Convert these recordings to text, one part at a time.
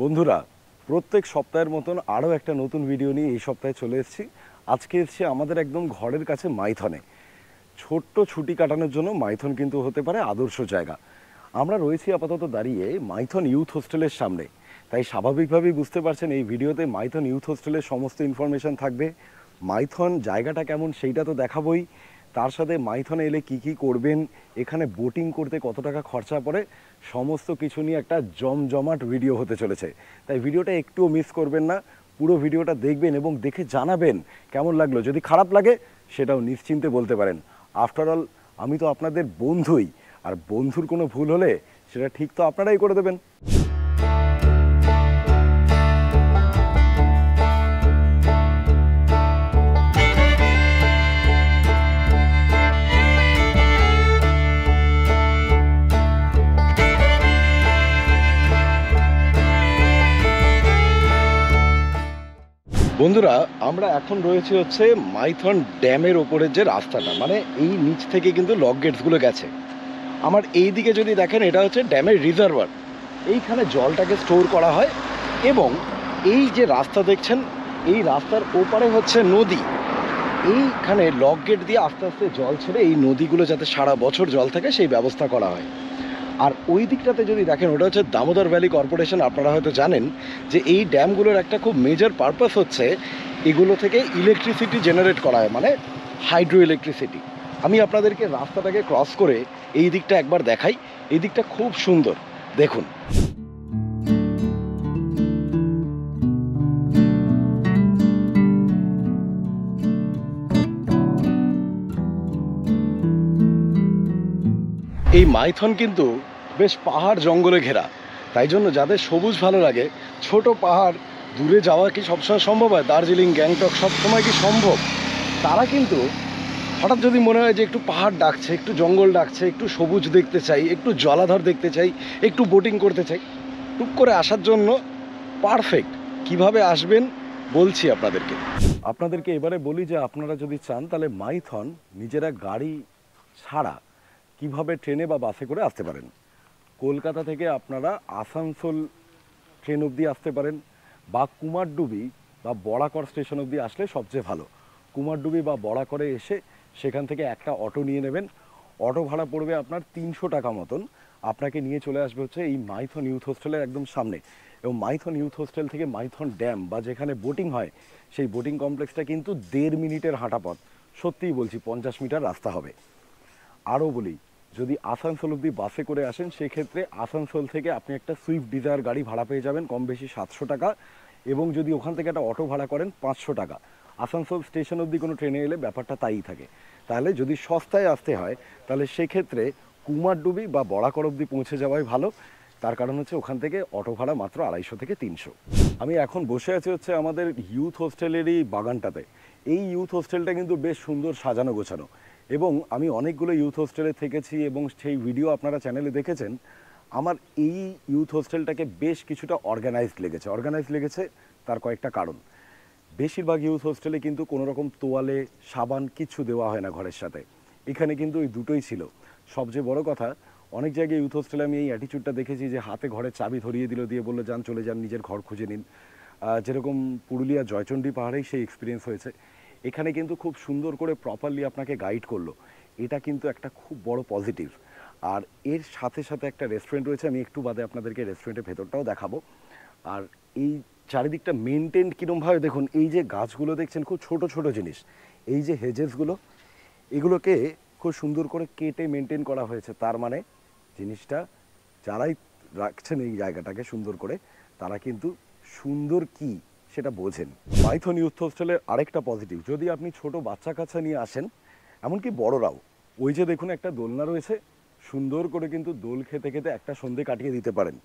বন্ধুরা, প্রত্যেক সপ্তাহের মতন আরও একটা নতুন ভিডিও নিয়ে এই সপ্তাহে চলে এসেছি। আজকে এসেছি আমাদের একদম ঘরের কাছে মাইথনে। ছোট্ট ছুটি কাটানোর জন্য মাইথন কিন্তু হতে পারে আদর্শ জায়গা। আমরা রয়েছি আপাতত দাঁড়িয়ে মাইথন ইউথ হোস্টেলের সামনে। তাই স্বাভাবিকভাবেই বুঝতে পারছেন এই ভিডিওতে মাইথন ইউথ হোস্টেলের সমস্ত ইনফরমেশন থাকবে। মাইথন জায়গাটা কেমন সেইটা তো দেখাবই, তার সাথে মাইথনে এলে কি কি করবেন, এখানে বোটিং করতে কত টাকা খরচা পড়ে, সমস্ত কিছু নিয়ে একটা জমজমাট ভিডিও হতে চলেছে। তাই ভিডিওটা একটুও মিস করবেন না, পুরো ভিডিওটা দেখবেন এবং দেখে জানাবেন কেমন লাগলো। যদি খারাপ লাগে সেটাও নিশ্চিন্তে বলতে পারেন। আফটার অল আমি তো আপনাদের বন্ধুই, আর বন্ধুর কোনো ভুল হলে সেটা ঠিক তো আপনারাই করে দেবেন। বন্ধুরা, আমরা এখন রয়েছে হচ্ছে মাইথন ড্যামের ওপরের যে রাস্তাটা, মানে এই নিচ থেকে কিন্তু লক গেটসগুলো গেছে। আমার এই দিকে যদি দেখেন, এটা হচ্ছে ড্যামের রিজার্ভার। এইখানে জলটাকে স্টোর করা হয় এবং এই যে রাস্তা দেখছেন, এই রাস্তার ওপারে হচ্ছে নদী। এইখানে লক গেট দিয়ে আস্তে আস্তে জল ছেড়ে এই নদীগুলো যাতে সারা বছর জল থাকে সেই ব্যবস্থা করা হয়। আর ওই দিকটাতে যদি দেখেন, ওটা হচ্ছে দামোদর ভ্যালি কর্পোরেশন। আপনারা হয়তো জানেন যে এই ড্যামগুলোর একটা খুব মেজর পারপাস হচ্ছে এগুলো থেকে ইলেকট্রিসিটি জেনারেট করা হয়, মানে হাইড্রো ইলেকট্রিসিটি। আমি আপনাদেরকে রাস্তাটাকে ক্রস করে এই দিকটা একবার দেখাই। এই দিকটা খুব সুন্দর, দেখুন। এই মাইথন কিন্তু বেশ পাহাড় জঙ্গলে ঘেরা, তাই জন্য যাদের সবুজ ভালো লাগে, ছোট পাহাড় দূরে যাওয়া কি সবসময় সম্ভব হয়? দার্জিলিং, গ্যাংটক সবসময় কি সম্ভব? তারা কিন্তু হঠাৎ যদি মনে হয় যে একটু পাহাড় ডাকছে, একটু জঙ্গল ডাকছে, একটু সবুজ দেখতে চাই, একটু জলাধার দেখতে চাই, একটু বোটিং করতে চাই, টুক করে আসার জন্য পারফেক্ট। কিভাবে আসবেন বলছি আপনাদেরকে এবারে বলি যে আপনারা যদি চান তাহলে মাইথন নিজেরা গাড়ি ছাড়া কিভাবে ট্রেনে বা বাসে করে আসতে পারেন। কলকাতা থেকে আপনারা আসানসোল ট্রেন অবধি আসতে পারেন, বা কুমারডুবি বা বড়াকর স্টেশন অবধি আসলে সবচেয়ে ভালো। কুমারডুবি বা বড়াকরে এসে সেখান থেকে একটা অটো নিয়ে নেবেন। অটো ভাড়া পড়বে আপনার 300 টাকা মতন। আপনাকে নিয়ে চলে আসবে হচ্ছে এই মাইথন ইউথ হোস্টেলের একদম সামনে। এবং মাইথন ইউথ হোস্টেল থেকে মাইথন ড্যাম বা যেখানে বোটিং হয় সেই বোটিং কমপ্লেক্সটা কিন্তু 1.5 মিনিটের হাঁটা পথ। সত্যিই বলছি, 50 মিটার রাস্তা হবে। আরও বলি, যদি আসানসোল অবধি বাসে করে আসেন সেক্ষেত্রে আসানসোল থেকে আপনি একটা সুইফট ডিজায়ার গাড়ি ভাড়া পেয়ে যাবেন কম বেশি 700 টাকা। এবং যদি ওখান থেকে একটা অটো ভাড়া করেন 500 টাকা। আসানসোল স্টেশন অবধি কোনো ট্রেনে এলে ব্যাপারটা তাই থাকে। তাহলে যদি সস্তায় আসতে হয় তাহলে সেক্ষেত্রে কুমারডুবি বা বড়াকর অবধি পৌঁছে যাওয়াই ভালো। তার কারণ হচ্ছে ওখান থেকে অটো ভাড়া মাত্র 250 থেকে 300। আমি এখন বসে আছি হচ্ছে আমাদের ইউথ হোস্টেলেরই বাগানটাতে। এই ইউথ হোস্টেলটা কিন্তু বেশ সুন্দর সাজানো গোছানো, এবং আমি অনেকগুলো ইউথ হোস্টেলে থেকেছি এবং সেই ভিডিও আপনারা চ্যানেলে দেখেছেন। আমার এই ইউথ হোস্টেলটাকে বেশ কিছুটা অর্গানাইজড লেগেছে। তার কয়েকটা কারণ। বেশিরভাগ ইউথ হোস্টেলে কিন্তু কোনো রকম তোয়ালে, সাবান কিচ্ছু দেওয়া হয় না ঘরের সাথে। এখানে কিন্তু ওই দুটোই ছিল। সবচেয়ে বড় কথা, অনেক জায়গায় ইউথ হোস্টেলে আমি এই অ্যাটিচিউডটা দেখেছি যে হাতে ঘরের চাবি ধরিয়ে দিল, দিয়ে বললো যান, চলে যান, নিজের ঘর খুঁজে নিন। যেরকম পুরুলিয়া জয়চণ্ডী পাহাড়েই সেই এক্সপিরিয়েন্স হয়েছে। এখানে কিন্তু খুব সুন্দর করে প্রপারলি আপনাকে গাইড করলো। এটা কিন্তু একটা খুব বড় পজিটিভ। আর এর সাথে সাথে একটা রেস্টুরেন্ট রয়েছে, আমি একটু বাদে আপনাদেরকে রেস্টুরেন্টের ভেতরটাও দেখাবো। আর এই চারিদিকটা মেনটেন কীরমভাবে দেখুন, এই যে গাছগুলো দেখছেন খুব ছোট ছোট জিনিস, এই যে হেজেসগুলো, এগুলোকে খুব সুন্দর করে কেটে মেনটেন করা হয়েছে। তার মানে জিনিসটা যারাই রাখছেন এই জায়গাটাকে সুন্দর করে, তারা কিন্তু সুন্দর কি সেটা বোঝেন। মাইথন ইউথ হোস্টেলের আরেকটা পজিটিভ, যদি আপনি ছোট বাচ্চা কাচ্চা নিয়ে আসেন, এমনকি বড়রাও, ওই যে দেখুন একটা দোলনা রয়েছে, সুন্দর করে কিন্তু দোল খেতে খেতে একটা সন্ধে কাটিয়ে দিতে পারেন।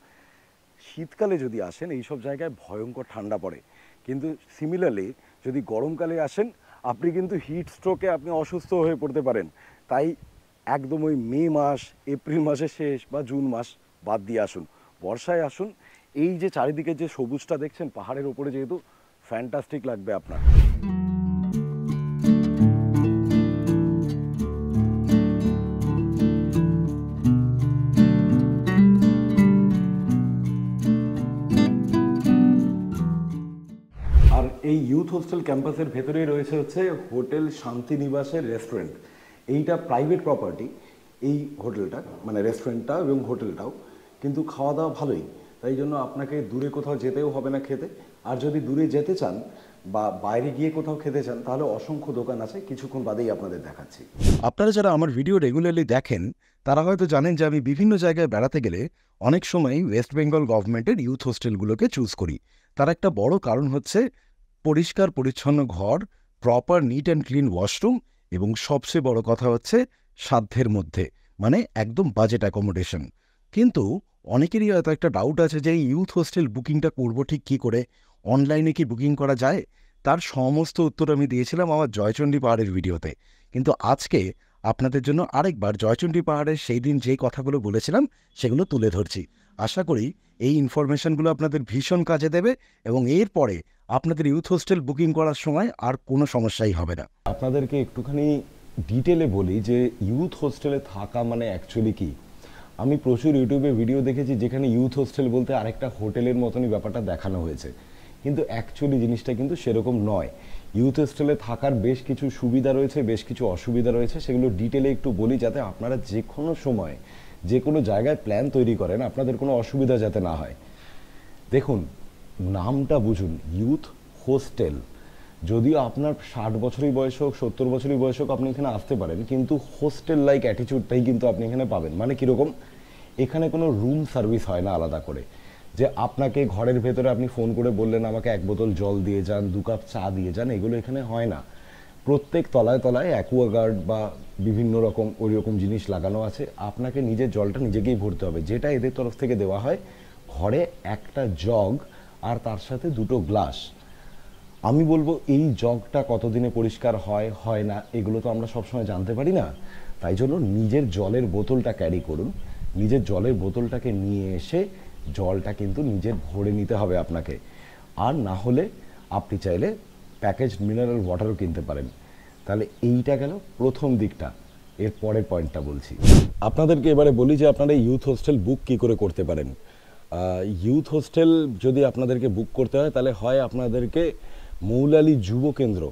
শীতকালে যদি আসেন এইসব জায়গায় ভয়ঙ্কর ঠান্ডা পড়ে, কিন্তু সিমিলারলি যদি গরমকালে আসেন আপনি কিন্তু হিট স্ট্রোকে আপনি অসুস্থ হয়ে পড়তে পারেন। তাই একদম ওই মে মাস, এপ্রিল মাসের শেষ বা জুন মাস বাদ দিয়ে আসুন, বর্ষায় আসুন। এই যে চারিদিকে যে সবুজটা দেখছেন পাহাড়ের ওপরে, যেহেতু ফ্যান্টাস্টিক লাগবে আপনার। হোস্টেল ক্যাম্পাসের ভেতরেই রয়েছে হচ্ছে হোটেল শান্তিনিবাসের রেস্টুরেন্ট। এইটা প্রাইভেট প্রপার্টি, এই হোটেলটা মানে রেস্টুরেন্টটা এবং হোটেলটাও, কিন্তু খাওয়া দাওয়া ভালোই। তাই জন্য আপনাকে দূরে কোথাও যেতেও হবে না খেতে। আর যদি দূরে যেতে চান বা বাইরে গিয়ে কোথাও খেতে চান তাহলে অসংখ্য দোকান আছে, কিছুক্ষণ বাদেই আপনাদের দেখাচ্ছি। আপনারা যারা আমার ভিডিও রেগুলারলি দেখেন তারা হয়তো জানেন যে আমি বিভিন্ন জায়গায় বেড়াতে গেলে অনেক সময় ওয়েস্ট বেঙ্গল গভর্নমেন্টের ইউথ হোস্টেলগুলোকে চুজ করি। তার একটা বড় কারণ হচ্ছে পরিষ্কার পরিচ্ছন্ন ঘর, proper neat and clean washroom এবং সবচেয়ে বড় কথা হচ্ছে সাধ্যের মধ্যে, মানে একদম বাজেট অ্যাকোমোডেশন। কিন্তু অনেকেরই হয়তো একটা ডাউট আছে যে এই ইউথ হোস্টেল বুকিংটা করবো ঠিক কী করে, অনলাইনে কি বুকিং করা যায়? তার সমস্ত উত্তর আমি দিয়েছিলাম আমার জয়চণ্ডী পাহাড়ের ভিডিওতে। কিন্তু আজকে আপনাদের জন্য আরেকবার জয়চণ্ডী পাহাড়ের সেই দিন যেই কথাগুলো বলেছিলাম সেগুলো তুলে ধরছি। আশা করি এই ইনফরমেশনগুলো আপনাদের ভীষণ কাজে দেবে এবং এরপরে আপনাদের ইউথ হোস্টেল বুকিং করার সময় আর কোনো সমস্যাই হবে না। আপনাদেরকে একটুখানি ডিটেলে বলি যে ইউথ হোস্টেলে থাকা মানে অ্যাকচুয়ালি কি। আমি প্রচুর ইউটিউবে ভিডিও দেখেছি যেখানে ইউথ হোস্টেল বলতে আরেকটা হোটেলের মতনই ব্যাপারটা দেখানো হয়েছে, কিন্তু অ্যাকচুয়ালি জিনিসটা কিন্তু সেরকম নয়। ইউথ হোস্টেলে থাকার বেশ কিছু সুবিধা রয়েছে, বেশ কিছু অসুবিধা রয়েছে, সেগুলো ডিটেলে একটু বলি যাতে আপনারা যে কোনো সময় যে কোনো জায়গায় প্ল্যান তৈরি করেন আপনাদের কোনো অসুবিধা যাতে না হয়। দেখুন, নামটা বুঝুন, ইউথ হোস্টেল। যদিও আপনার 60 বছরই বয়স হোক 70 বছরই বয়স হোক আপনি এখানে আসতে পারেন, কিন্তু হোস্টেল লাইক অ্যাটিটিউডটাই কিন্তু আপনি এখানে পাবেন। মানে কীরকম, এখানে কোনো রুম সার্ভিস হয় না আলাদা করে, যে আপনাকে ঘরের ভেতরে আপনি ফোন করে বললেন আমাকে 1 বোতল জল দিয়ে যান, 2 কাপ চা দিয়ে যান, এগুলো এখানে হয় না। প্রত্যেক তলায় তলায় অ্যাকুয়াগার্ড বা বিভিন্ন রকম ওই রকম জিনিস লাগানো আছে। আপনাকে নিজের জলটা নিজেকেই ভরতে হবে, যেটা এদের তরফ থেকে দেওয়া হয়। ঘরে একটা জগ আর তার সাথে 2টো গ্লাস। আমি বলবো এই জগটা কতদিনে পরিষ্কার হয় হয় না এগুলো তো আমরা সবসময় জানতে পারি না। তাই জন্য নিজের জলের বোতলটা ক্যারি করুন। নিজের জলের বোতলটাকে নিয়ে এসে জলটা কিন্তু নিজের ভরে নিতে হবে আপনাকে। আর না হলে আপনি চাইলে প্যাকেজ মিনারেল ওয়াটারও কিনতে পারেন। তাহলে এইটা গেল প্রথম দিকটা। এর পরের পয়েন্টটা বলছি আপনাদেরকে। এবারে বলি যে আপনারা ইউথ হোস্টেল বুক কী করে করতে পারেন। ইউথ হোস্টেল যদি আপনাদেরকে বুক করতে হয় তাহলে হয় আপনাদেরকে মৌলালী যুব কেন্দ্র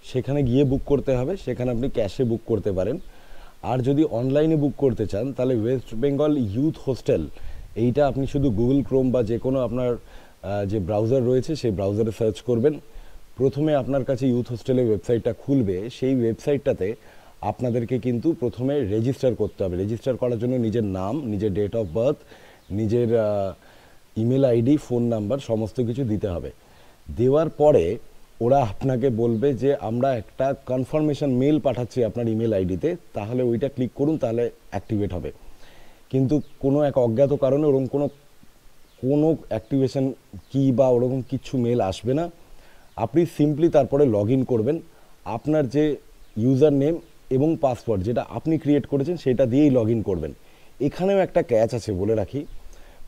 সেখানে গিয়ে বুক করতে হবে, সেখানে আপনি ক্যাশে বুক করতে পারেন। আর যদি অনলাইনে বুক করতে চান তাহলে ওয়েস্ট বেঙ্গল ইউথ হোস্টেল, এইটা আপনি শুধু গুগল ক্রোম বা যে কোনো আপনার যে ব্রাউজার রয়েছে সেই ব্রাউজারে সার্চ করবেন। প্রথমে আপনার কাছে ইউথ হোস্টেলের ওয়েবসাইটটা খুলবে। সেই ওয়েবসাইটটাতে আপনাদেরকে কিন্তু প্রথমে রেজিস্টার করতে হবে। রেজিস্টার করার জন্য নিজের নাম, নিজের ডেট অফ বার্থ, নিজের ইমেল আইডি, ফোন নাম্বার সমস্ত কিছু দিতে হবে। দেওয়ার পরে ওরা আপনাকে বলবে যে আমরা একটা কনফার্মেশন মেল পাঠাচ্ছি আপনার ইমেল আইডিতে, তাহলে ওইটা ক্লিক করুন, তাহলে অ্যাক্টিভেট হবে। কিন্তু কোনো এক অজ্ঞাত কারণে ওরকম কোনো অ্যাক্টিভেশন কি বা ওরকম কিছু মেল আসবে না। আপনি সিম্পলি তারপরে লগ ইন করবেন। আপনার যে ইউজার নেম এবং পাসওয়ার্ড যেটা আপনি ক্রিয়েট করেছেন সেটা দিয়েই লগ ইন করবেন। এখানেও একটা ক্যাচ আছে বলে রাখি।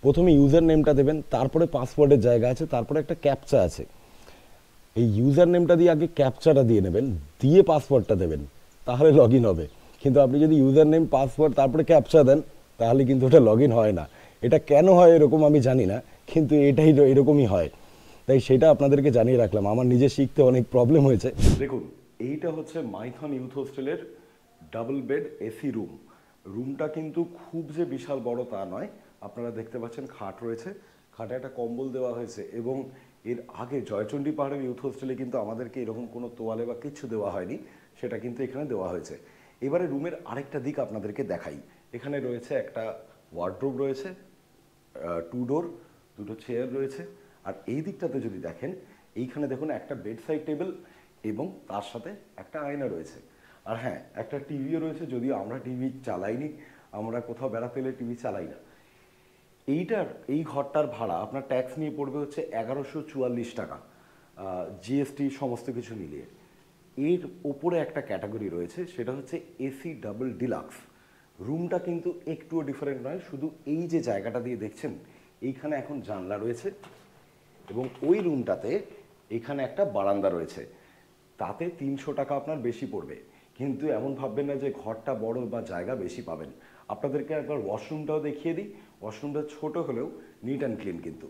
প্রথমে ইউজার নেমটা দেবেন, তারপরে পাসওয়ার্ডের জায়গা আছে, তারপরে একটা ক্যাপচা আছে। এই ইউজার নেমটা দিয়ে আগে ক্যাপচাটা দিয়ে নেবেন, দিয়ে পাসওয়ার্ডটা দেবেন, তাহলে লগ ইন হবে। কিন্তু আপনি যদি ইউজার নেম, পাসওয়ার্ড তারপরে ক্যাপচা দেন তাহলে কিন্তু ওটা লগ ইন হয় না। এটা কেন হয় এরকম আমি জানি না, কিন্তু এটাই এরকমই হয়। তাই সেটা আপনাদেরকে জানিয়ে রাখলাম, আমার নিজে শিখতে অনেক প্রবলেম হয়েছে। দেখুন, এইটা হচ্ছে মাইথন ইউথ হোস্টেলের ডাবল বেড এসি রুম। রুমটা কিন্তু খুব যে বিশাল বড় তা নয়। আপনারা দেখতে পাচ্ছেন খাট রয়েছে, খাটে একটা কম্বল দেওয়া হয়েছে। এবং এর আগে জয়চণ্ডী পাহাড়ের ইউথ হোস্টেলে কিন্তু আমাদেরকে এরকম কোনো তোয়ালে বা কিচ্ছু দেওয়া হয়নি, সেটা কিন্তু এখানে দেওয়া হয়েছে। এবারে রুমের আরেকটা দিক আপনাদেরকে দেখাই। এখানে রয়েছে একটা ওয়ার্ডরোব রয়েছে, 2 ডোর, 2টো চেয়ার রয়েছে। আর এই দিকটাতে যদি দেখেন, এইখানে দেখুন একটা বেড সাইড টেবিল এবং তার সাথে একটা আয়না রয়েছে। আর হ্যাঁ, একটা টিভিও রয়েছে, যদিও আমরা টিভি চালাইনি, আমরা কোথাও বেড়াতে এলে টিভি চালাই না। এই ঘরটার ভাড়া আপনার ট্যাক্স নিয়ে পড়বে হচ্ছে 1144 টাকা, জিএসটি সমস্ত কিছু মিলিয়ে। এর ওপরে একটা ক্যাটাগরি রয়েছে, সেটা হচ্ছে এসি ডাবল ডিলাক্স। রুমটা কিন্তু একটুও ডিফারেন্ট নয়, শুধু এই যে জায়গাটা দিয়ে দেখছেন এইখানে এখন জানলা রয়েছে এবং ওই রুমটাতে এখানে একটা বারান্দা রয়েছে। তাতে 300 টাকা আপনার বেশি পড়বে। কিন্তু এমন ভাববেন না যে ঘরটা বড় বা জায়গা বেশি পাবেন। আপনাদেরকে একবার ওয়াশরুমটাও দেখিয়ে দিই। ওয়াশরুমটা ছোট হলেও নিট অ্যান্ড ক্লিন কিন্তু।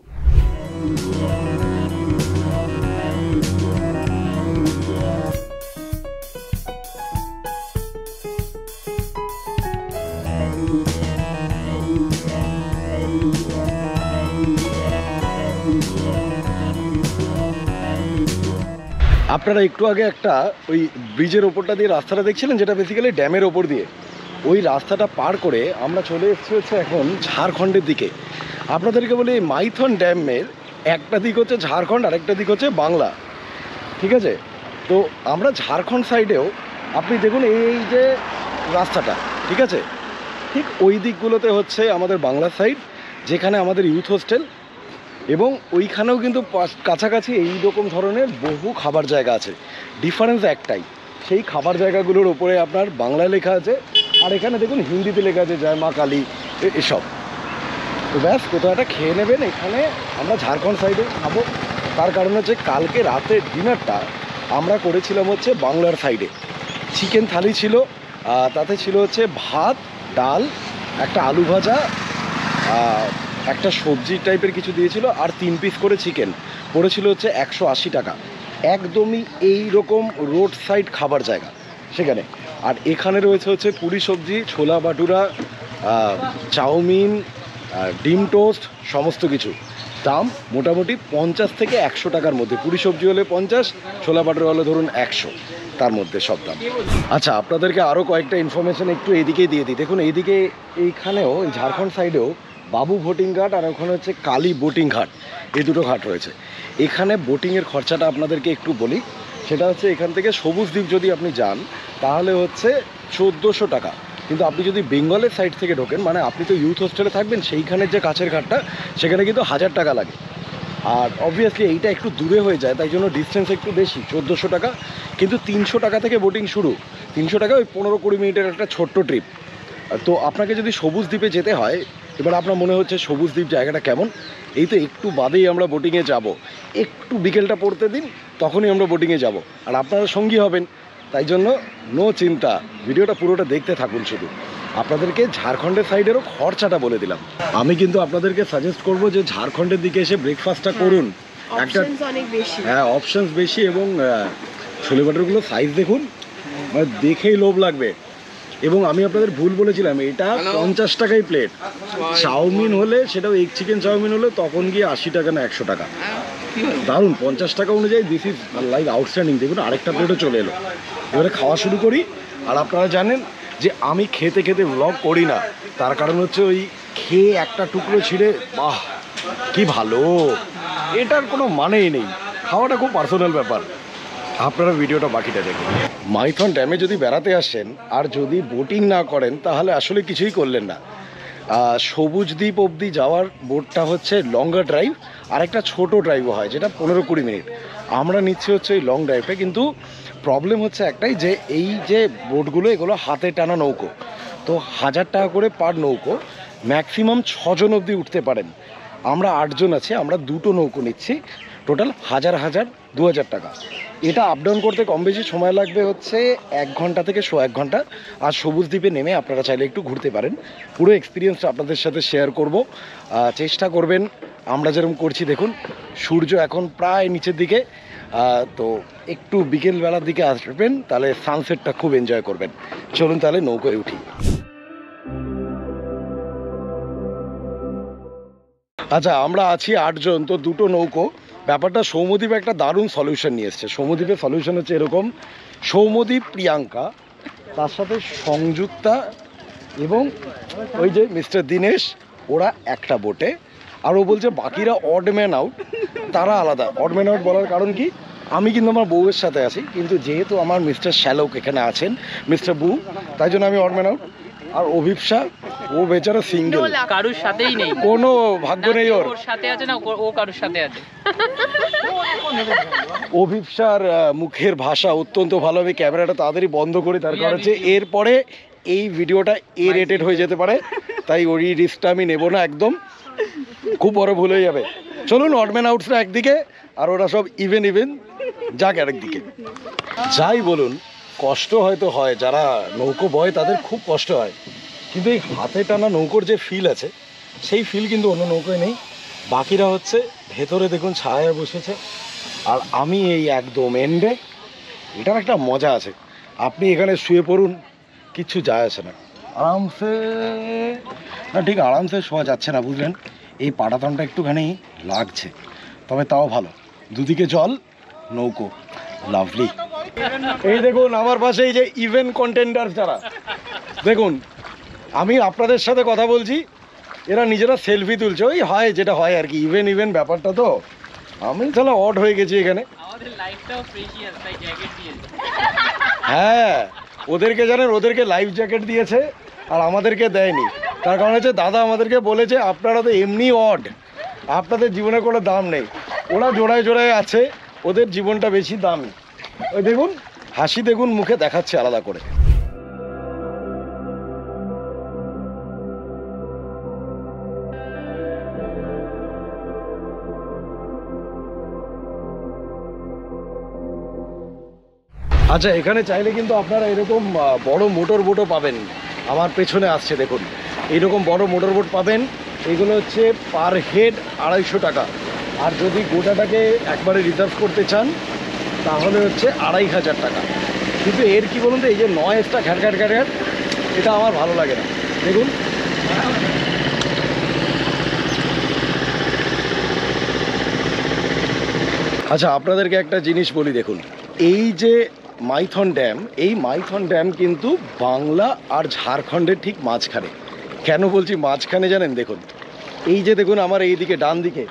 আপনারা একটু আগে একটা ওই ব্রিজের ওপরটা দিয়ে রাস্তাটা দেখছিলেন, যেটা বেসিক্যালি ড্যামের ওপর দিয়ে, ওই রাস্তাটা পার করে আমরা চলে এসেছি হচ্ছে এখন ঝাড়খণ্ডের দিকে। আপনাদেরকে বলি এই মাইথন ড্যামের একটা দিক হচ্ছে ঝাড়খণ্ড আর একটা দিক হচ্ছে বাংলা, ঠিক আছে? তো আমরা ঝাড়খণ্ড সাইডেও আপনি দেখুন এই যে রাস্তাটা, ঠিক আছে, ঠিক ওই দিকগুলোতে হচ্ছে আমাদের বাংলা সাইড, যেখানে আমাদের ইউথ হোস্টেল, এবং ওইখানেও কিন্তু কাছাকাছি এই রকম ধরনের বহু খাবার জায়গা আছে। ডিফারেন্স একটাই, সেই খাবার জায়গাগুলোর ওপরে আপনার বাংলায় লেখা আছে, আর এখানে দেখুন হিন্দিতে লেখা আছে জয় মা কালী এসব। তো ব্যাস, কোথাও একটা খেয়ে নেবেন। এখানে আমরা ঝাড়খণ্ড সাইডে খাবো, তার কারণ হচ্ছে কালকে রাতের ডিনারটা আমরা করেছিলাম হচ্ছে বাংলার সাইডে। চিকেন থালি ছিল, তাতে ছিল হচ্ছে ভাত, ডাল, একটা আলু ভাজা, একটা সবজি টাইপের কিছু দিয়েছিল, আর 3 পিস করে চিকেন পড়েছিল হচ্ছে 180 টাকা। একদমই এই রকম রোড সাইড খাবার জায়গা সেখানে। আর এখানে রয়েছে হচ্ছে পুরি সবজি, ছোলা বাটুরা, চাউমিন, ডিম টোস্ট, সমস্ত কিছু। দাম মোটামুটি 50 থেকে 100 টাকার মধ্যে। পুরি সবজি হলে 50, ছোলা বাটুরা হলে ধরুন 100, তার মধ্যে সব দাম। আচ্ছা, আপনাদেরকে আরও কয়েকটা ইনফরমেশন একটু এইদিকেই দিয়ে দিই। দেখুন এইদিকে এইখানেও এই ঝাড়খণ্ড সাইডেও বাবু বোটিং ঘাট আর ওখানে হচ্ছে কালী বোটিং ঘাট, এই দুটো ঘাট রয়েছে। এখানে বোটিংয়ের খরচাটা আপনাদেরকে একটু বলি, সেটা হচ্ছে এখান থেকে সবুজ দ্বীপ যদি আপনি যান তাহলে হচ্ছে 1400 টাকা। কিন্তু আপনি যদি বেঙ্গলের সাইড থেকে ঢোকেন, মানে আপনি তো ইউথ হোস্টেলে থাকবেন, সেইখানের যে কাছের ঘাটটা সেখানে কিন্তু 1000 টাকা লাগে। আর অবভিয়াসলি এইটা একটু দূরে হয়ে যায়, তাই জন্য ডিস্টেন্স একটু বেশি, 1400 টাকা। কিন্তু 300 টাকা থেকে বোটিং শুরু। 300 টাকা ওই 15-20 মিনিটের একটা ছোট্ট ট্রিপ। তো আপনাকে যদি সবুজ দ্বীপে যেতে হয়, এবার আপনার মনে হচ্ছে সবুজ দ্বীপ জায়গাটা কেমন, এই তো একটু বাদেই আমরা বোটিংয়ে যাব, একটু বিকেলটা পড়তে দিন, তখনই আমরা বোটিংয়ে যাব। আর আপনারা সঙ্গী হবেন, তাই জন্য নো চিন্তা, ভিডিওটা পুরোটা দেখতে থাকুন। শুধু আপনাদেরকে ঝাড়খণ্ডের সাইডেরও খরচাটা বলে দিলাম। আমি কিন্তু আপনাদেরকে সাজেস্ট করব যে ঝাড়খণ্ডের দিকে এসে ব্রেকফাস্টটা করুন। একটা হ্যাঁ, অপশানস বেশি, এবং ছোলে বাটুরগুলো সাইজ দেখুন, মানে দেখেই লোভ লাগবে। এবং আমি আপনাদের ভুল বলেছিলাম, এটা 50 টাকাই প্লেট। চাউমিন হলে, সেটাও এগ চিকেন চাউমিন হলে, তখন গিয়ে 80 টাকা না 100 টাকা। দারুণ, 50 টাকা অনুযায়ী দিস ইজ লাইক আউটস্ট্যান্ডিং। দেখুন আরেকটা প্লেটও চলে এলো। এবারে খাওয়া শুরু করি। আর আপনারা জানেন যে আমি খেতে খেতে ব্লগ করি না, তার কারণ হচ্ছে ওই খেয়ে একটা টুকরো ছিঁড়ে বাহ কি ভালো, এটার কোনো মানেই নেই। খাওয়াটা খুব পার্সোনাল ব্যাপার। আপনারা ভিডিওটা বাকিটা দেখুন। মাইথন ড্যামে যদি বেড়াতে আসেন আর যদি বোটিং না করেন তাহলে আসলে কিছুই করলেন না। সবুজ দ্বীপ অবধি যাওয়ার বোটটা হচ্ছে লঙ্গার ড্রাইভ, আর একটা ছোটো ড্রাইভও হয় যেটা 15-20 মিনিট। আমরা নিচ্ছি হচ্ছে এই লং ড্রাইভে। কিন্তু প্রবলেম হচ্ছে একটাই, যে এই যে বোটগুলো এগুলো হাতে টানা নৌকো, তো 1000 টাকা করে পার নৌকো, ম্যাক্সিমাম 6 জন অবধি উঠতে পারেন। আমরা 8 জন আছি, আমরা দুটো নৌকো নিচ্ছি, টোটাল 1000-2000 টাকা। এটা আপ ডাউন করতে কম বেশি সময় লাগবে হচ্ছে 1 ঘন্টা থেকে 1.5 ঘন্টা। আর সবুজ দ্বীপে নেমে আপনারা চাইলে একটু ঘুরতে পারেন। পুরো এক্সপিরিয়েন্সটা আপনাদের সাথে শেয়ার করব। চেষ্টা করবেন আমরা যেরকম করছি। দেখুন সূর্য এখন প্রায় নিচের দিকে, তো একটু বিকেলবেলার দিকে আসবেন, তাহলে সানসেটটা খুব এনজয় করবেন। চলুন তাহলে নৌকোয় উঠি। আচ্ছা, আমরা আছি 8 জন, তো দুটো নৌকো। ব্যাপারটা সৌম্যদ্বীপ একটা দারুণ সলিউশন নিয়ে এসছে। সৌম্যদ্বীপের সলিউশন হচ্ছে এরকম: সৌম্যদ্বীপ, প্রিয়াঙ্কা, তার সাথে সংযুক্তা এবং ওই যে মিস্টার দীনেশ, ওরা একটা বোটে। আর ও বলছে বাকিরা অড ম্যান আউট, তারা আলাদা। অড ম্যান আউট বলার কারণ কি, আমি কিন্তু আমার বউয়ের সাথে আছি, কিন্তু যেহেতু আমার মিস্টার শ্যালক এখানে আছেন, মিস্টার বউ, তাই জন্য আমি অড ম্যান আউট। আর অভিপ্সা, ও বেচারা সিঙ্গেল, কারুর সাথেই নেই, কোনো ভাগ্য নেই ওর। ওর সাথে আছে না, ও কারুর সাথে আছে। অভিপ্সার মুখের ভাষা অত্যন্ত ভালো। আমি ক্যামেরাটা তাড়াতাড়ি বন্ধ করি, তার কারণ হচ্ছে এরপরে এই ভিডিওটা এ রেটেড হয়ে যেতে পারে, তাই ওই রিস্কটা আমি নেবো না একদম, খুব বড় ভুল হয়ে যাবে। চলুন, অডম্যান আউটসরা একদিকে আর ওরা সব ইভেন যাক আরেকদিকে। যাই বলুন, কষ্ট হয়তো হয়, যারা নৌকো বয় তাদের খুব কষ্ট হয়, কিন্তু এই হাতে টানা নৌকোর যে ফিল আছে, সেই ফিল কিন্তু অন্য নৌকোয় নেই। বাকিরা হচ্ছে ভেতরে দেখুন ছায়ায় বসেছে, আর আমি এই একদম এন্ডে এটার একটা মজা আছে। আপনি এখানে শুয়ে পড়ুন, কিচ্ছু যায় আসে না, আরামসে। না ঠিক আরামসে শোয়া যাচ্ছে না, বুঝলেন, এই পাটাতনটা একটুখানি লাগছে, তবে তাও ভালো। দুদিকে জল, নৌকো, লাভলি। এই দেখুন আমার পাশে এই যে ইভেন্ট কন্টেন্ডার যারা, দেখুন আমি আপনাদের সাথে কথা বলছি, এরা নিজেরা সেলফি তুলছে, ওই হয় যেটা হয় আর কি, ইভেন্ট ব্যাপারটা। তো আমি তাহলে অড হয়ে গেছি এখানে। আমাদের লাইফটাও প্রেশিয়াস, তাই জ্যাকেট দিয়েছে। হ্যাঁ, ওদেরকে জানেন, ওদেরকে লাইফ জ্যাকেট দিয়েছে আর আমাদেরকে দেয়নি। তার কারণ হচ্ছে দাদা আমাদেরকে বলেছে আপনারা তো এমনি অড, আপনাদের জীবনে কোনো দাম নেই। ওরা জোড়ায় জোড়ায় আছে, ওদের জীবনটা বেশি দামি। ওই দেখুন হাসি, দেখুন মুখে দেখাচ্ছে আলাদা করে। আচ্ছা, এখানে চাইলে কিন্তু আপনারা এরকম বড় মোটর বোটও পাবেন। আমার পেছনে আসছে দেখুন, এইরকম বড় মোটর বোট পাবেন। এগুলো হচ্ছে পার হেড 250 টাকা, আর যদি গোটাটাকে একবারে রিজার্ভ করতে চান তাহলে হচ্ছে 2500 টাকা। কিন্তু এর কি বলুন তো, এই যে নয়েজটা ঘ্যাট ঘ্যাট, এটা আমার ভালো লাগে না। দেখুন আচ্ছা, আপনাদেরকে একটা জিনিস বলি, দেখুন এই যে মাইথন ড্যাম, এই মাইথন ড্যাম কিন্তু বাংলা আর ঝাড়খণ্ডের ঠিক মাঝখানে। কেন বলছি মাঝখানে জানেন? দেখুন এই যে দেখুন আমার এই দিকে ডান দিকে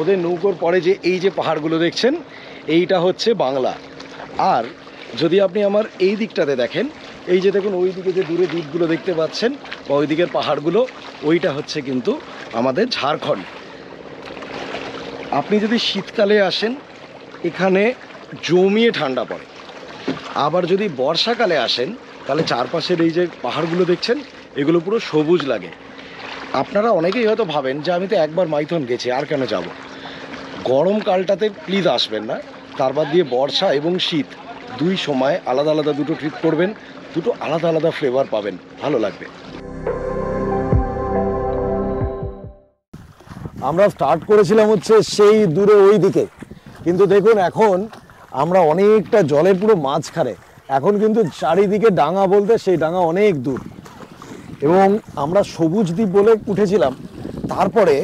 ওদের নৌকোর পরে যে এই যে পাহাড়গুলো দেখছেন, এইটা হচ্ছে বাংলা। আর যদি আপনি আমার এই দিকটাতে দেখেন, এই যে দেখুন ওই দিকে যে দূরে দ্বীপগুলো দেখতে পাচ্ছেন বা ওই দিকের পাহাড়গুলো, ওইটা হচ্ছে কিন্তু আমাদের ঝাড়খণ্ড। আপনি যদি শীতকালে আসেন এখানে জমিয়ে ঠান্ডা পড়ে, আবার যদি বর্ষাকালে আসেন তাহলে চারপাশের এই যে পাহাড়গুলো দেখছেন এগুলো পুরো সবুজ লাগে। আপনারা অনেকেই হয়তো ভাবেন যে আমি তো একবার মাইথন গেছি, আর কেন যাব। গরমকালটাতে প্লিজ আসবেন না, তার বাদ দিয়ে বর্ষা এবং শীত দুই সময় আলাদা আলাদা দুটো ট্রিপ করবেন, দুটো আলাদা আলাদা ফ্লেভার পাবেন, ভালো লাগবে। আমরা স্টার্ট করেছিলাম হচ্ছে সেই দূরে ওই দিকে, কিন্তু দেখুন এখন আমরা অনেকটা জলের পুরো মাঝখানে। এখন কিন্তু চারিদিকে ডাঙা বলতে সেই ডাঙা অনেক দূর, এবং আমরা সবুজ দ্বীপ বলে উঠেছিলাম। তারপরে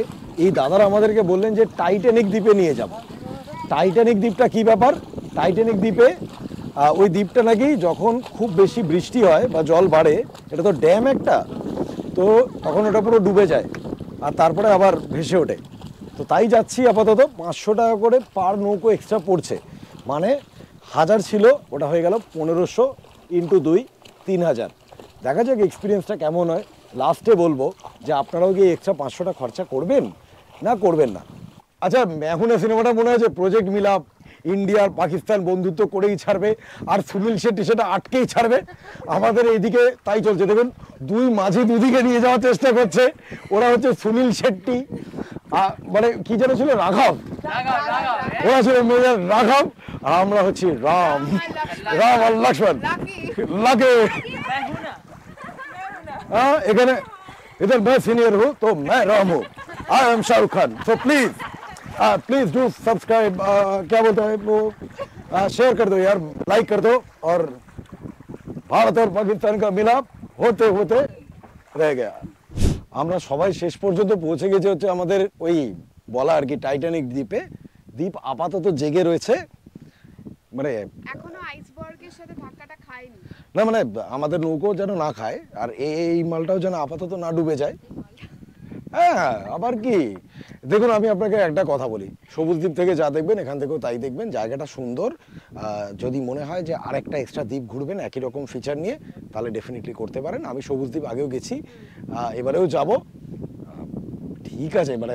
এই দাদারা আমাদেরকে বললেন যে টাইটানিক দ্বীপে নিয়ে যাব। টাইটানিক দ্বীপটা কী ব্যাপার? টাইটানিক দ্বীপে ওই দ্বীপটা নাকি যখন খুব বেশি বৃষ্টি হয় বা জল বাড়ে, এটা তো ড্যাম একটা, তো তখন ওটা পুরো ডুবে যায় আর তারপরে আবার ভেসে ওঠে। তো তাই যাচ্ছি আপাতত। 500 টাকা করে পার নৌকো এক্সট্রা পড়ছে, মানে 1000 ছিল, ওটা হয়ে গেল 1500 ইন্টু 2, 3000। দেখা যাক এক্সপিরিয়েন্সটা কেমন হয়। লাস্টে বলবো যে আপনারাও কি এক্সট্রা 500 টাকা খরচা করবেন না করবেন না। আচ্ছা, মেহুনা সিনেমাটা মনে আছে, প্রজেক্ট মিলাপ, ইন্ডিয়া আর পাকিস্তান বন্ধুত্ব করেই ছাড়বে আর সুনীল শেট্টি সেটা আটকেই ছাড়বে। আমাদের এইদিকে তাই চলছে, দেখুন দুই মাঝি দুদিকে নিয়ে যাওয়ার চেষ্টা করছে। ওরা হচ্ছে সুনীল শেট্টি, মানে কি যেন ছিল, রাঘব, ওরা ছিল মেজর রাঘব, আর আমরা হচ্ছি রাম আর লক্ষ্মণ, লাকি। এখানে इधर मैं सीनियर हूँ तो मैं राम हूँ, I am Shahrukh Khan. So please do subscribe, क्या बोलते हैं वो, शेयर कर दो यार, लाइक कर दो। और भारत और पाकिस्तान का मिलाप होते होते रह गया। আমরা সবাই শেষ পর্যন্ত পৌঁছে গেছি হচ্ছে আমাদের ওই বলা আর কি টাইটানিক দ্বীপে। দ্বীপ আপাতত জেগে রয়েছে, মানে এখনো আইসবার্গের সাথে ধাক্কাটা খায়নি। না, মানে আমাদের নৌকো যেন না খায় আর এই মালটাও যেন আপাতত না ডুবে যায়। হ্যাঁ, আবার কি, দেখুন আমি আপনাকে একটা কথা বলি, সবুজ দ্বীপ থেকে যা দেখবেন এখান থেকেও তাই দেখবেন। জায়গাটা সুন্দর। যদি মনে হয় যে আরেকটা এক্সট্রা দ্বীপ ঘুরবেন একই রকম ফিচার নিয়ে, তাহলে ডেফিনেটলি করতে পারেন। আমি সবুজ দ্বীপ আগেও গেছি, এবারেও যাব। ঠিক আছে, মানে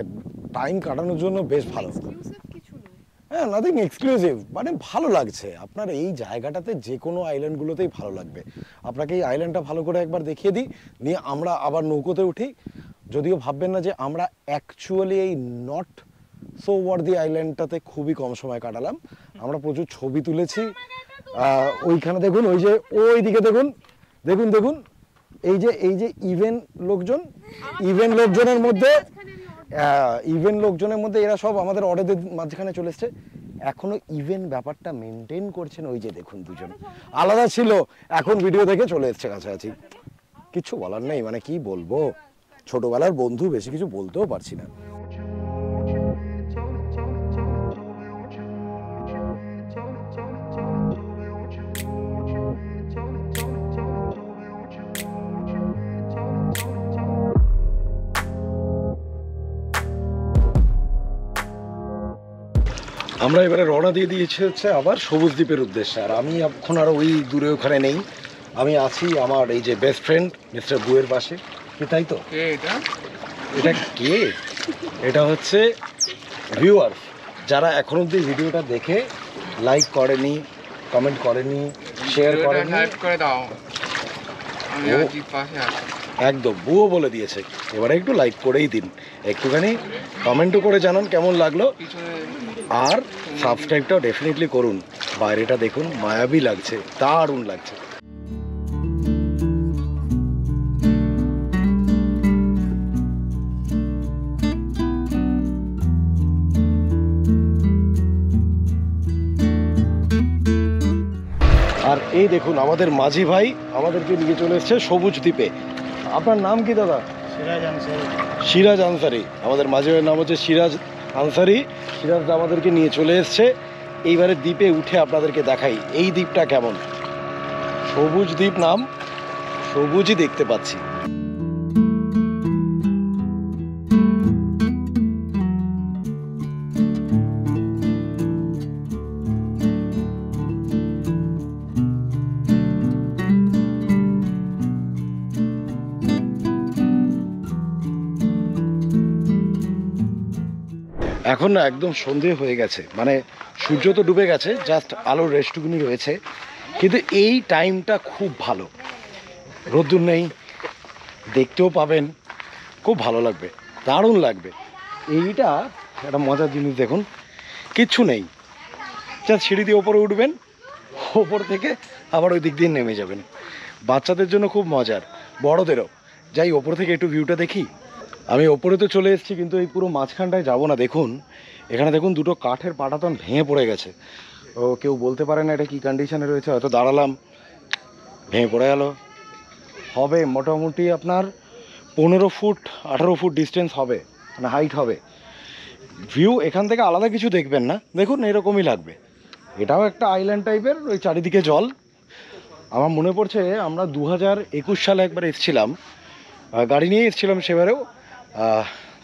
টাইম কাটানোর জন্য বেশ ভালো। এক্সক্লুসিভ কিছু নয়। হ্যাঁ, নাথিং এক্সক্লুসিভ, মানে ভালো লাগছে। আপনার এই জায়গাটাতে যে কোনো আইল্যান্ডগুলোতেই ভালো লাগবে। আপনাকে এই আইল্যান্ডটা ভালো করে একবার দেখিয়ে দিই, নিয়ে আমরা আবার নৌকোতে উঠি। যদিও ভাববেন না যে আমরা অ্যাকচুয়ালি এই নট সো ওয়ার্দি আইল্যান্ডটাতে খুবই কম সময় কাটালাম। আমরা প্রচুর ছবি তুলেছি। ওইখানে দেখুন, ওই যে ওই দিকে দেখুন, দেখুন দেখুন এই যে ইভেন্ট লোকজনের মধ্যে এরা সব আমাদের অর্ডারদের মাঝখানে চলে এসছে। এখনো ইভেন ব্যাপারটা মেনটেন করছেন। ওই যে দেখুন দুজন আলাদা ছিল, এখন ভিডিও দেখে চলে এসছে কাছাকাছি। কিছু বলার নেই, মানে কি বলবো, ছোটবেলার বন্ধু, বেশি কিছু বলতেও পারছি না। আমরা এবারে রওনা দিয়ে দিয়েছি হচ্ছে আবার সবুজ দ্বীপের উদ্দেশ্যে। আর আমি এখন আর ওই দূরে ওখানে নেই, আমি আছি আমার এই যে বেস্ট ফ্রেন্ড মিস্টার বুয়ের পাশে। কি তাই তো? এটা কে? এটা হচ্ছে ভিউয়ার্স যারা এখন অব্দি ভিডিওটা দেখে লাইক করেনি, কমেন্ট করেনি, শেয়ার করেনি, করে দাও। আমি ও। আছি পাশে আছি। একদম বুয়ো বলে দিয়েছে। এবারে একটু লাইক করেই দিন, একটুখানি কমেন্টও করে জানান কেমন লাগলো, পিছনে আর সাবস্ক্রাইবটাও ডেফিনেটলি করুন। বাইরেটা দেখুন, মায়াবী লাগছে, দারুণ লাগছে। আর এই দেখুন আমাদের মাঝি ভাই আমাদেরকে নিয়ে চলে এসেছে সবুজ দ্বীপে। আপনার নাম কি দাদা? সিরাজ আনসারি। আমাদের মাঝি ভাইয়ের নাম হচ্ছে সিরাজ আনসারি। সিরাজ দা আমাদেরকে নিয়ে চলে এসছে। এইবারে দ্বীপে উঠে আপনাদেরকে দেখাই এই দ্বীপটা কেমন। সবুজ দ্বীপ নাম, সবুজই দেখতে পাচ্ছি। এখন না একদম সন্ধে হয়ে গেছে, মানে সূর্য তো ডুবে গেছে, জাস্ট আলোর রেস্টটুকুনি রয়েছে। কিন্তু এই টাইমটা খুব ভালো, রোদ্দুর নেই, দেখতেও পাবেন, খুব ভালো লাগবে, দারুণ লাগবে। এইটা একটা মজার জিনিস দেখুন, কিচ্ছু নেই, জাস্ট সিঁড়ি দিয়ে ওপরে উঠবেন, ওপর থেকে আবার ওই দিক দিয়ে নেমে যাবেন। বাচ্চাদের জন্য খুব মজার, বড়দেরও। যাই ওপর থেকে একটু ভিউটা দেখি। আমি ওপরে তো চলে এসেছি, কিন্তু এই পুরো মাঝখানটায় যাবো না। দেখুন এখানে দেখুন দুটো কাঠের পাটাতন ভেঙে পড়ে গেছে। ও কেউ বলতে পারে না এটা কী কন্ডিশনে রয়েছে। হয়তো দাঁড়ালাম, ভেঙে পড়ে গেল। হবে মোটামুটি আপনার 15 ফুট 18 ফুট ডিস্টেন্স হবে, মানে হাইট হবে। ভিউ এখান থেকে আলাদা কিছু দেখবেন না, দেখুন এরকমই লাগবে। এটাও একটা আইল্যান্ড টাইপের, ওই চারিদিকে জল। আমার মনে পড়ছে আমরা 2021 সালে একবার এসেছিলাম, গাড়ি নিয়ে এসেছিলাম সেবারেও।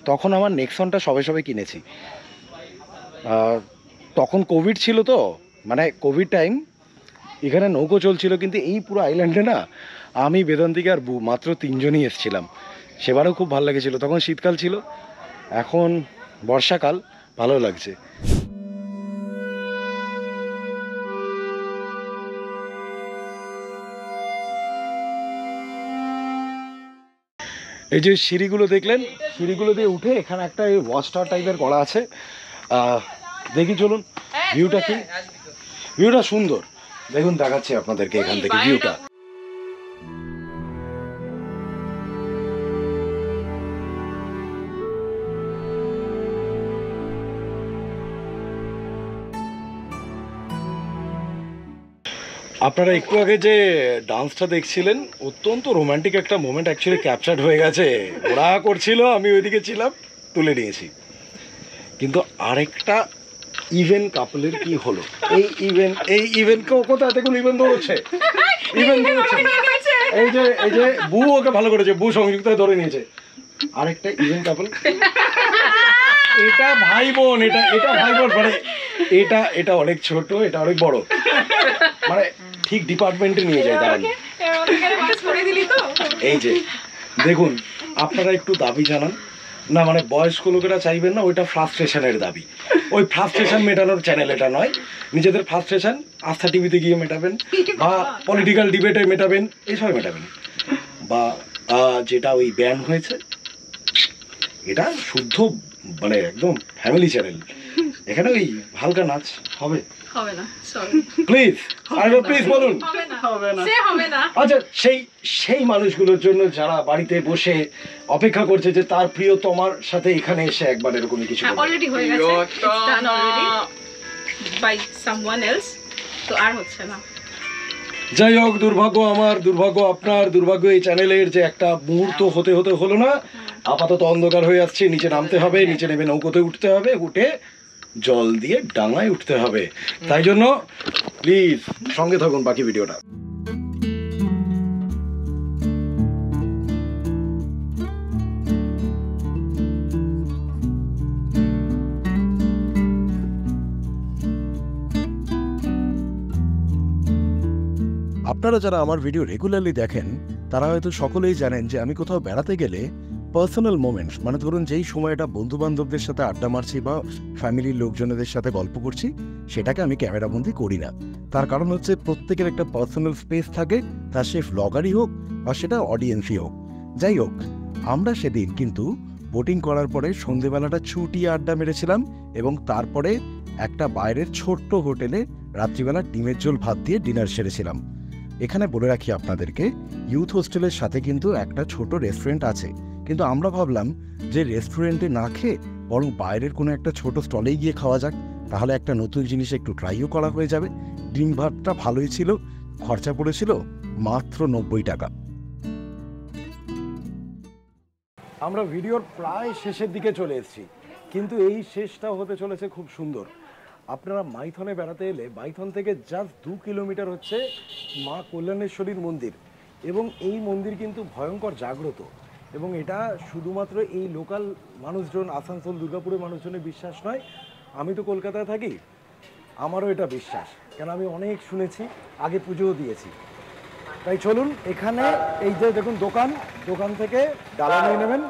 তখন আমার নেক্সনটা সবে সবে কিনেছি। তখন কোভিড ছিল, তো মানে কোভিড টাইম, এখানে নৌকো চলছিল। কিন্তু এই পুরো আইল্যান্ডে না আমি, বেদান্তিকে আর বু মাত্র 3 জনই এসেছিলাম। সেবারেও খুব ভালো লেগেছিলো। তখন শীতকাল ছিল, এখন বর্ষাকাল, ভালো লাগছে। এই যে সিঁড়িগুলো দেখলেন, সিঁড়িগুলো দিয়ে উঠে এখানে একটা এই ওয়াচ টাওয়ার টাইপের করা আছে। দেখি চলুন ভিউটা কি। ভিউটা সুন্দর, দেখুন দেখাচ্ছি আপনাদেরকে এখান থেকে ভিউটা। আপনারা একটু আগে যে ডান্সটা দেখছিলেন, অত্যন্ত রোমান্টিক একটা মোমেন্ট অ্যাকচুয়ালি ক্যাপচার্ড হয়ে গেছে। ওরা করছিল, আমি ওইদিকে ছিলাম, তুলে নিয়েছি। কিন্তু আরেকটা ইভেন্ট কাপলের কি হলো, এই ইভেন্ট কোথায় দেখুন, ইভেন্ট দৌড়চ্ছে, ইভেন্ট দৌড়চ্ছে। এই যে বু ওকে ভালো করেছে, বু সংযুক্ত ধরে নিয়েছে। আরেকটা ইভেন্ট কাপল, এটা ভাই বোন, এটা ভাই বোন, মানে এটা অনেক ছোট, এটা অনেক বড়, মানে ঠিক ডিপার্টমেন্টে নিয়ে যায় দাঁড়ান। এই যে দেখুন, আপনারা একটু দাবি জানান না, মানে বয়স্ক লোকেরা চাইবেন না, ওইটা ফ্রাস্ট্রেশনের দাবি। ওই ফ্রাস্ট্রেশন মেটানোর চ্যানেল এটা নয়। নিজেদের ফ্রাস্ট্রেশন আস্থা টিভিতে গিয়ে মেটাবেন, বা পলিটিক্যাল ডিবেটে মেটাবেন, এইসব মেটাবেন। বা যেটা ওই ব্যান হয়েছে, এটা শুদ্ধ মানে একদম ফ্যামিলি চ্যানেল। এখানে ওই হালকা নাচ হবে প্লিজ, প্লিজ বলুন। আচ্ছা, সেই মানুষগুলোর জন্য যারা বাড়িতে বসে অপেক্ষা করছে যে তার প্রিয় তোমার সাথে এখানে এসে একবার এরকমই কিছু অলরেডি হয়ে গেছে, by someone else, তো আর হচ্ছে না। যাই হোক, দুর্ভাগ্য আমার, দুর্ভাগ্য আপনার, দুর্ভাগ্য এই চ্যানেলের যে একটা মুহূর্ত হতে হতে হলো না। আপাতত অন্ধকার হয়ে যাচ্ছে, নিচে নামতে হবে, নিচে নেমে নৌকোতে উঠতে হবে, উঠে জল দিয়ে ডাঙায় উঠতে হবে। তাই জন্য প্লিজ সঙ্গে থাকুন বাকি ভিডিওটা। আপনারা যারা আমার ভিডিও রেগুলারলি দেখেন তারা হয়তো সকলেই জানেন যে আমি কোথাও বেড়াতে গেলে পার্সোনাল মোমেন্টস, মানে ধরুন যেই সময়টা বন্ধু বান্ধবদের সাথে আড্ডা মারছি বা ফ্যামিলির লোকজনদের সাথে গল্প করছি, সেটাকে আমি ক্যামেরাবন্দি করি না। তার কারণ হচ্ছে প্রত্যেকের একটা পার্সোনাল স্পেস থাকে, তা সে ভ্লগারই হোক বা সেটা অডিয়েন্সই হোক। যাই হোক, আমরা সেদিন কিন্তু বোটিং করার পরে সন্ধেবেলাটা ছুটিয়ে আড্ডা মেরেছিলাম এবং তারপরে একটা বাইরের ছোট্ট হোটেলে রাত্রিবেলা ডিমের ঝোল ভাত দিয়ে ডিনার সেরেছিলাম। এখানে বলে রাখি আপনাদেরকে, ইউথ হোস্টেলের সাথে কিন্তু একটা ছোট রেস্টুরেন্ট আছে, কিন্তু আমরা ভাবলাম যে রেস্টুরেন্টে না খেয়ে বরং বাইরের কোনো একটা ছোট স্টলেই গিয়ে খাওয়া যাক, তাহলে একটা নতুন জিনিস একটু ট্রাইও করা হয়ে যাবে। ডিম ভাতটা ভালোই ছিল, খরচা পড়েছিল মাত্র 90 টাকা। আমরা ভিডিওর প্রায় শেষের দিকে চলে এসেছি, কিন্তু এই শেষটা হতে চলেছে খুব সুন্দর। আপনারা মাইথনে বেড়াতে এলে মাইথন থেকে জাস্ট 2 কিলোমিটার হচ্ছে মা কল্যাণেশ্বরীর মন্দির, এবং এই মন্দির কিন্তু ভয়ঙ্কর জাগ্রত, এবং এটা শুধুমাত্র এই লোকাল মানুষজন, আসানসোল দুর্গাপুরের মানুষজনের বিশ্বাস নয়। আমি তো কলকাতায় থাকি, আমারও এটা বিশ্বাস, কেন আমি অনেক শুনেছি, আগে পুজোও দিয়েছি। তাই চলুন, এখানে এই যে দেখুন দোকান, দোকান থেকে ডালা নিয়ে নেবেন,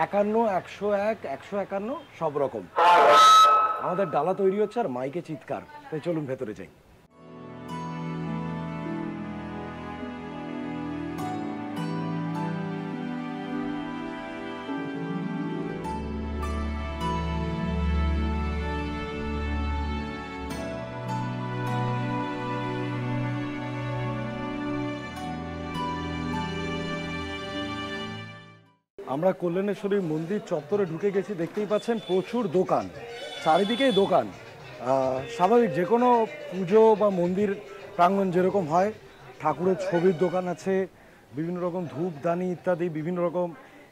51, 101, 151 সব রকম। আমাদের ডালা তৈরি হচ্ছে আর মাইকে চিৎকার। তাই চলুন ভেতরে যাই। আমরা কল্যাণেশ্বরী মন্দির চত্বরে ঢুকে গেছি, দেখতেই পাচ্ছেন প্রচুর দোকান, চারিদিকেই দোকান। স্বাভাবিক, যে কোনো পুজো বা মন্দির প্রাঙ্গণ যেরকম হয়, ঠাকুরের ছবির দোকান আছে, বিভিন্ন রকম ধূপদানি ইত্যাদি বিভিন্ন রকম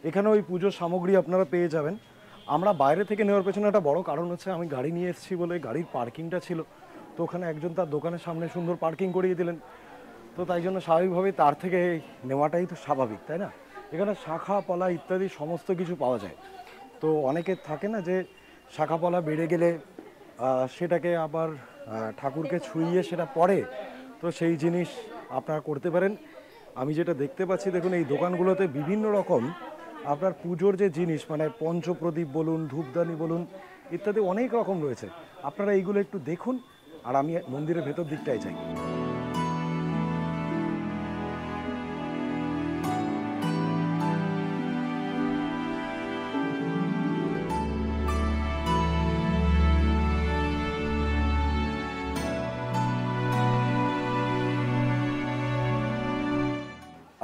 এখানে ওই পুজোর সামগ্রী আপনারা পেয়ে যাবেন। আমরা বাইরে থেকে নেওয়ার পেছনে একটা বড় কারণ হচ্ছে আমি গাড়ি নিয়ে এসেছি বলে গাড়ির পার্কিংটা ছিল, তো ওখানে একজন তার দোকানের সামনে সুন্দর পার্কিং করিয়ে দিলেন, তো তাই জন্য স্বাভাবিকভাবেই তার থেকে নেওয়াটাই তো স্বাভাবিক, তাই না? এখানে শাখা পলা ইত্যাদি সমস্ত কিছু পাওয়া যায়। তো অনেকের থাকে না যে শাখা পলা বেড়ে গেলে সেটাকে আবার ঠাকুরকে ছুঁইয়ে সেটা পড়ে, তো সেই জিনিস আপনারা করতে পারেন। আমি যেটা দেখতে পাচ্ছি, দেখুন এই দোকানগুলোতে বিভিন্ন রকম আপনার পুজোর যে জিনিস, মানে পঞ্চপ্রদীপ বলুন, ধূপদানি বলুন ইত্যাদি অনেক রকম রয়েছে। আপনারা এইগুলো একটু দেখুন, আর আমি মন্দিরের ভেতর দিকটায় যাই।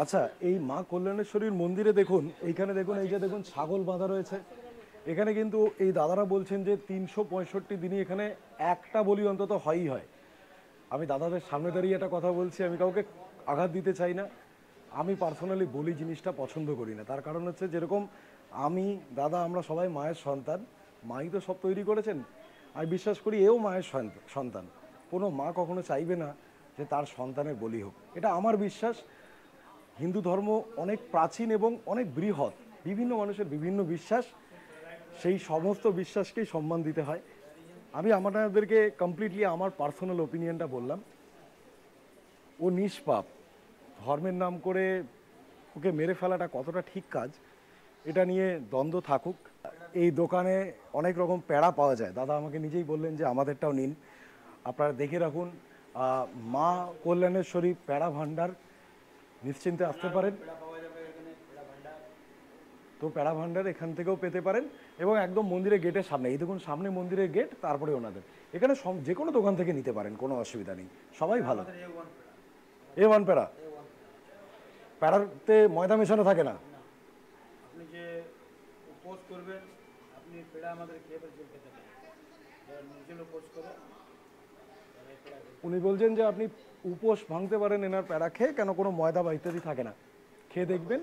আচ্ছা, এই মা কল্যাণেশ্বরীর মন্দিরে দেখুন, এইখানে দেখুন, এই যে দেখুন ছাগল বাঁধা রয়েছে। এখানে কিন্তু এই দাদারা বলছেন যে 365 দিনই এখানে একটা বলি অন্তত হয়ই হয়। আমি দাদাদের সামনে দাঁড়িয়ে একটা কথা বলছি, আমি কাউকে আঘাত দিতে চাই না, আমি পার্সোনালি বলি জিনিসটা পছন্দ করি না। তার কারণ হচ্ছে, যেরকম আমি দাদা আমরা সবাই মায়ের সন্তান, মাই তো সব তৈরি করেছেন, আমি বিশ্বাস করি এও মায়ের সন্তান। কোনো মা কখনো চাইবে না যে তার সন্তানের বলি হোক, এটা আমার বিশ্বাস। হিন্দু ধর্ম অনেক প্রাচীন এবং অনেক বৃহৎ, বিভিন্ন মানুষের বিভিন্ন বিশ্বাস, সেই সমস্ত বিশ্বাসকেই সম্মান দিতে হয়। আমি আমাদেরকে কমপ্লিটলি আমার পার্সোনাল ওপিনিয়নটা বললাম। ও নিষ্পাপ, ধর্মের নাম করে ওকে মেরে ফেলাটা কতটা ঠিক কাজ, এটা নিয়ে দ্বন্দ্ব থাকুক। এই দোকানে অনেক রকম প্যাড়া পাওয়া যায়, দাদা আমাকে নিজেই বললেন যে আমাদেরটাও নিন, আপনারা দেখে রাখুন। মা কল্যাণেশ্বরী প্যাড়া ভাণ্ডার, নিশ্চিন্তে আসতে পারেন। তো প্যাড়া ভাণ্ডার এখান থেকেও পেতে পারেন, এবং একদম মন্দিরের গেটের সামনে, এই দেখুন সামনে মন্দিরের গেট, তারপরে ওনাদের এখানে যে কোনো দোকান থেকে নিতে পারেন, কোনো অসুবিধা নেই, সবাই ভালো। A1 প্যাড়া, প্যাড়াতে ময়দা মেশানো থাকে না। আপনি যে উপোস করবেন, আপনি পেড়া আমাদের খেয়ে ফেলতে পারেন, নিজের উপোস করে উনি বলছেন যে আপনি উপোস ভাঙতে পারেন এনার প্যারা খেয়ে, কেন কোনো ময়দা বা ইত্যাদি থাকে না। খেয়ে দেখবেন।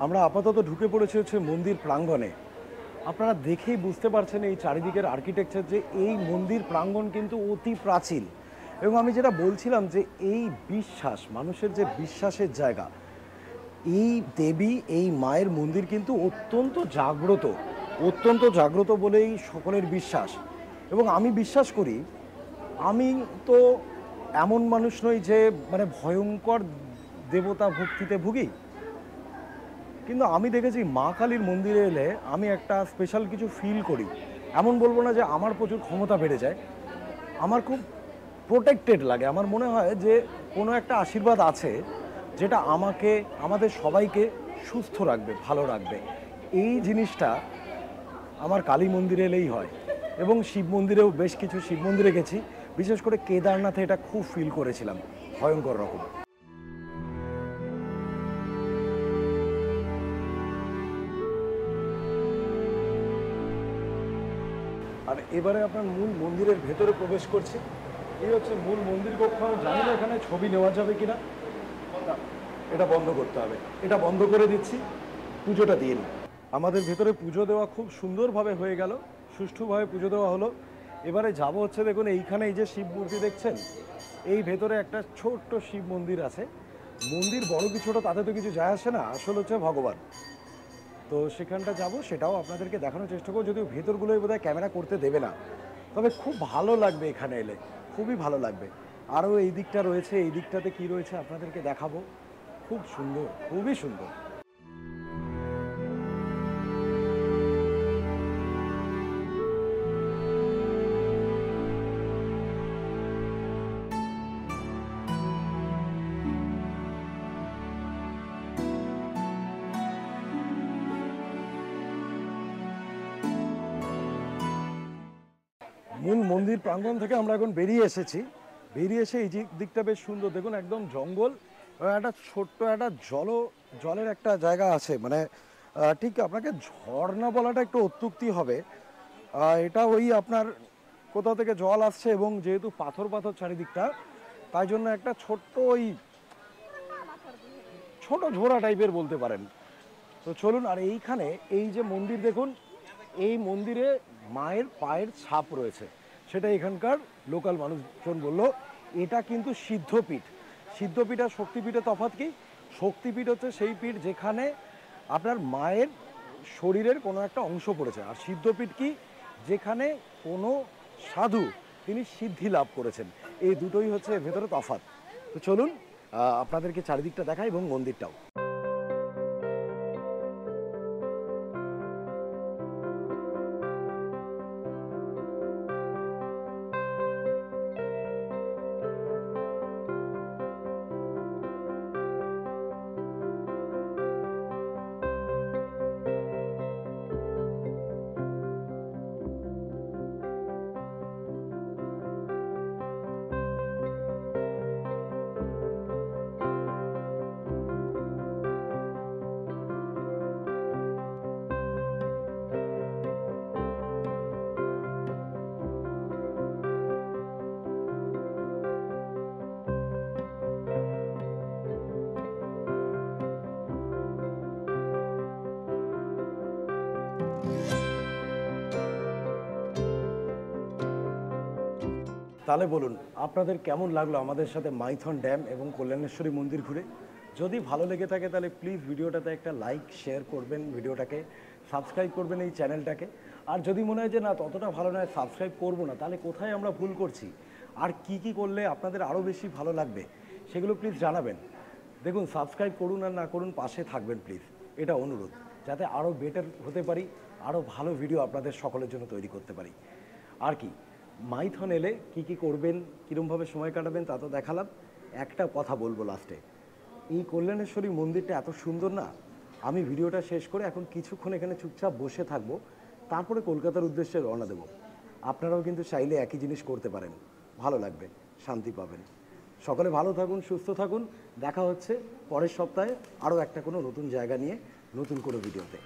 আমরা আপাতত ঢুকে পড়েছি হচ্ছে মন্দির প্রাঙ্গণে। আপনারা দেখেই বুঝতে পারছেন এই চারিদিকের আর্কিটেকচার, যে এই মন্দির প্রাঙ্গণ কিন্তু অতি প্রাচীন। এবং আমি যেটা বলছিলাম যে এই বিশ্বাস, মানুষের যে বিশ্বাসের জায়গা, এই দেবী, এই মায়ের মন্দির কিন্তু অত্যন্ত জাগ্রত বলেই সকলের বিশ্বাস। এবং আমি বিশ্বাস করি, আমি তো এমন মানুষ নই যে মানে ভয়ঙ্কর দেবতা ভক্তিতে ভুগি, কিন্তু আমি দেখেছি মা কালীর মন্দিরে এলে আমি একটা স্পেশাল কিছু ফিল করি। এমন বলবো না যে আমার প্রচুর ক্ষমতা বেড়ে যায়, আমার খুব প্রোটেক্টেড লাগে। আমার মনে হয় যে কোনো একটা আশীর্বাদ আছে যেটা আমাকে, আমাদের সবাইকে সুস্থ রাখবে, ভালো রাখবে। এই জিনিসটা আমার কালী মন্দিরে এলেই হয়। এবং শিব মন্দিরেও বেশ কিছু শিব মন্দিরে গেছি, বিশেষ করে কেদারনাথে এটা খুব ফিল করেছিলাম, ভয়ঙ্কর রকম। আর এবারে আপনার মূল মন্দিরের ভেতরে প্রবেশ করছি। এই হচ্ছে মূল মন্দির কক্ষ। আমি জানি না এখানে ছবি নেওয়া যাবে কিনা, এটা বন্ধ করতে হবে। এটা বন্ধ করে দিচ্ছি, পুজোটা দিয়ে নিই। আমাদের ভেতরে পুজো দেওয়া খুব সুন্দরভাবে হয়ে গেল, সুষ্ঠুভাবে পুজো দেওয়া হলো। এবারে যাব হচ্ছে, দেখুন এইখানে এই যে শিব মূর্তি দেখছেন, এই ভেতরে একটা ছোট্ট শিব মন্দির আছে। মন্দির বড় কি ছোট তাতে তো কিছু যায় আসে না, আসল হচ্ছে ভগবান। তো সেখানটা যাব, সেটাও আপনাদেরকে দেখানোর চেষ্টা করবো। যদিও ভেতরগুলোই বোধহয় ক্যামেরা করতে দেবে না, তবে খুব ভালো লাগবে এখানে এলে, খুবই ভালো লাগবে। আরও এই দিকটা রয়েছে, এই দিকটাতে কি রয়েছে আপনাদেরকে দেখাবো। খুব সুন্দর, খুবই সুন্দর। মূল মন্দির প্রাঙ্গণ থেকে আমরা এখন বেরিয়ে এসেছি। বেরিয়ে এসে এই দিকটা বেশ সুন্দর, দেখুন একদম জঙ্গল, একটা ছোট্ট একটা জলের একটা জায়গা আছে। মানে ঠিক আপনাকে ঝর্ণা বলাটা একটু অত্যুক্তি হবে। এটা ওই আপনার কোথাও থেকে জল আসছে, এবং যেহেতু পাথর চারিদিকটা, তাই জন্য একটা ছোট্ট ওই ছোট ঝোড়া টাইপের বলতে পারেন। তো চলুন। আর এইখানে এই যে মন্দির দেখুন, এই মন্দিরে মায়ের পায়ের ছাপ রয়েছে, সেটা এখানকার লোকাল মানুষজন বললো এটা কিন্তু সিদ্ধপীঠ। সিদ্ধপীঠ আর শক্তিপীঠে তফাৎ কি? শক্তিপীঠ হচ্ছে সেই পীঠ যেখানে আপনার মায়ের শরীরের কোনো একটা অংশ পড়েছে, আর সিদ্ধপীঠ কি? যেখানে কোনো সাধু তিনি সিদ্ধি লাভ করেছেন। এই দুটোই হচ্ছে এর ভেতরে তফাৎ। তো চলুন আপনাদেরকে চারিদিকটা দেখাই এবং মন্দিরটাও। তাহলে বলুন আপনাদের কেমন লাগলো আমাদের সাথে মাইথন ড্যাম এবং কল্যাণেশ্বরী মন্দির ঘুরে? যদি ভালো লেগে থাকে তাহলে প্লিজ ভিডিওটাতে একটা লাইক শেয়ার করবেন, ভিডিওটাকে সাবস্ক্রাইব করবেন এই চ্যানেলটাকে। আর যদি মনে হয় যে না ততটা ভালো নয়, সাবস্ক্রাইব করবো না, তাহলে কোথায় আমরা ভুল করছি আর কি কি করলে আপনাদের আরও বেশি ভালো লাগবে সেগুলো প্লিজ জানাবেন। দেখুন, সাবস্ক্রাইব করুন আর না করুন, পাশে থাকবেন প্লিজ, এটা অনুরোধ, যাতে আরও বেটার হতে পারি, আরও ভালো ভিডিও আপনাদের সকলের জন্য তৈরি করতে পারি। আর কি, মাইথন এলে কী কী করবেন, কীরমভাবে সময় কাটাবেন তা তো দেখালাম। একটা কথা বলবো লাস্টে, এই কল্যাণেশ্বরী মন্দিরটা এত সুন্দর না, আমি ভিডিওটা শেষ করে এখন কিছুক্ষণ এখানে চুপচাপ বসে থাকবো, তারপরে কলকাতার উদ্দেশ্যে রওনা দেব। আপনারাও কিন্তু চাইলে একই জিনিস করতে পারেন, ভালো লাগবে, শান্তি পাবেন। সকলে ভালো থাকুন, সুস্থ থাকুন, দেখা হচ্ছে পরের সপ্তাহে আরও একটা কোনো নতুন জায়গা নিয়ে নতুন কোনো ভিডিওতে।